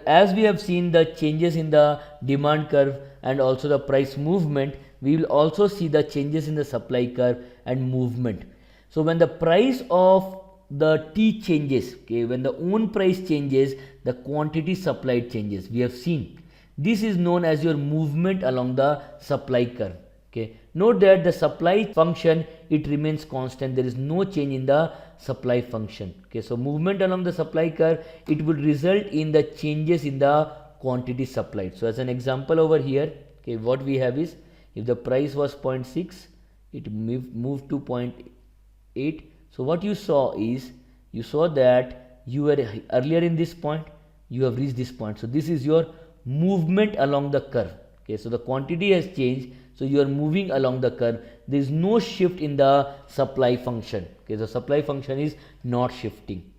As we have seen the changes in the demand curve and also the price movement, we will also see the changes in the supply curve and movement. So when the price of the tea changes, okay, when the own price changes, the quantity supplied changes. We have seen this is known as your movement along the supply curve. Okay, note that the supply function, it remains constant. There is no change in the supply function. Okay, so movement along the supply curve, it would result in the changes in the quantity supplied. So as an example over here, okay, what we have is, if the price was 0.6, it moved to 0.8. So what you saw is, you saw that you were earlier in this point, you have reached this point. So this is your movement along the curve. Okay, so the quantity has changed, so you are moving along the curve. There is no shift in the supply function. Okay, the supply function is not shifting.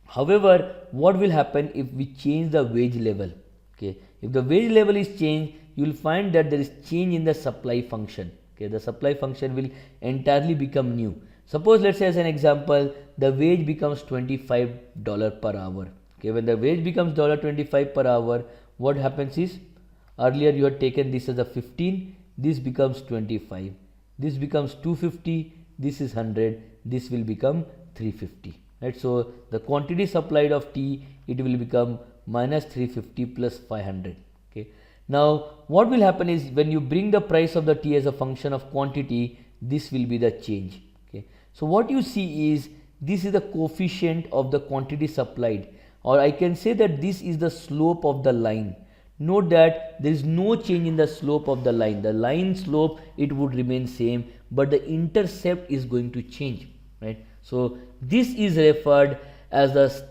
However, what will happen if we change the wage level? Okay, if the wage level is changed, you will find that there is change in the supply function. Okay, the supply function will entirely become new. Suppose, let's say as an example, the wage becomes $25 per hour. Okay, when the wage becomes $25 per hour, what happens is, earlier you had taken this as a 15, this becomes 25, this becomes 250, this is 100, this will become 350. Right? So the quantity supplied of tea, it will become minus 350 plus 500. Okay. Now what will happen is, when you bring the price of the tea as a function of quantity, this will be the change. Okay. So what you see is, this is the coefficient of the quantity supplied, or I can say that this is the slope of the line. Note that there is no change in the slope of the line. The line slope, it would remain same, but the intercept is going to change, right? So this is referred as the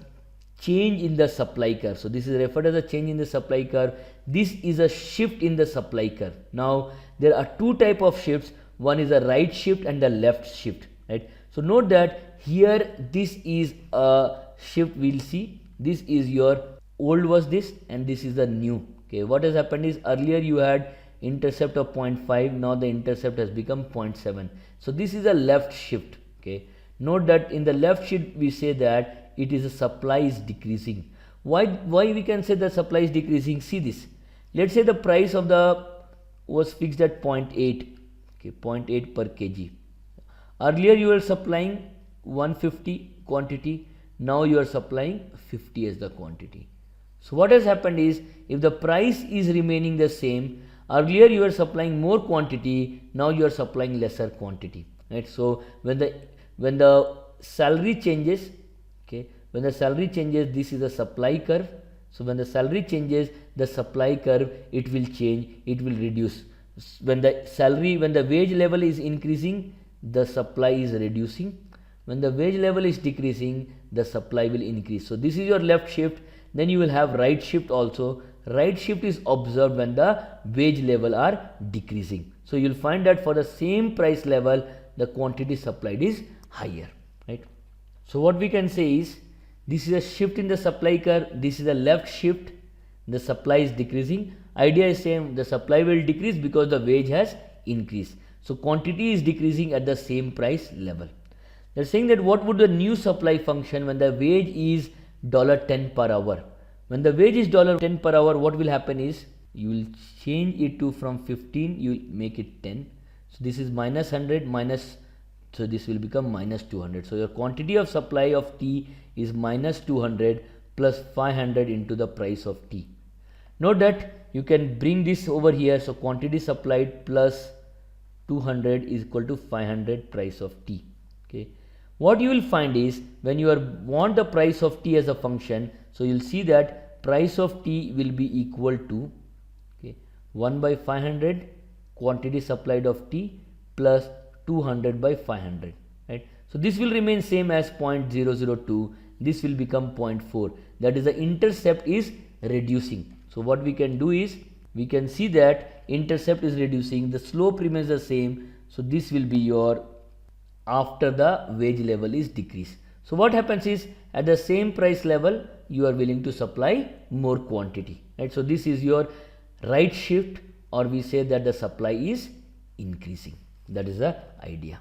change in the supply curve. So this is referred as a change in the supply curve. This is a shift in the supply curve. Now there are two type of shifts. One is a right shift and the left shift, right? So note that here this is a shift. We'll see, this is your old was this, and this is the new. Okay, what has happened is, earlier you had intercept of 0.5, now the intercept has become 0.7. So this is a left shift. Okay, note that in the left shift we say that it is a supply is decreasing. Why we can say that supply is decreasing? See this. Let's say the price of the was fixed at 0.8. Okay, 0.8 per kg. Earlier you were supplying 150 quantity, now you are supplying 50 as the quantity. So what has happened is, if the price is remaining the same, earlier you are supplying more quantity, now you are supplying lesser quantity, right? So when the salary changes, okay, when the salary changes, this is the supply curve. So when the salary changes, the supply curve, it will change, it will reduce. When the wage level is increasing, the supply is reducing. When the wage level is decreasing, the supply will increase. So this is your left shift. Then you will have right shift also. Right shift is observed when the wage level are decreasing. So you will find that for the same price level, the quantity supplied is higher, right? So what we can say is, this is a shift in the supply curve, this is a left shift, the supply is decreasing. Idea is same, the supply will decrease because the wage has increased. So quantity is decreasing at the same price level. They are saying that what would the new supply function when the wage is $10 per hour. When the wage is $10 per hour, what will happen is, you will change it to, from 15 you will make it 10. So this is minus 100 minus, so this will become minus 200. So your quantity of supply of tea is minus 200 plus 500 into the price of tea. Note that you can bring this over here. So quantity supplied plus 200 is equal to 500 price of tea. Okay. What you will find is, when you want the price of tea as a function, so you will see that price of tea will be equal to, okay, 1 by 500 quantity supplied of tea plus 200 by 500, right? So this will remain same as 0.002. This will become 0.4. That is, the intercept is reducing. So what we can do is, we can see that intercept is reducing, the slope remains the same. So this will be your after the wage level is decreased. So what happens is, at the same price level, you are willing to supply more quantity, right? So this is your right shift, or we say that the supply is increasing. That is the idea.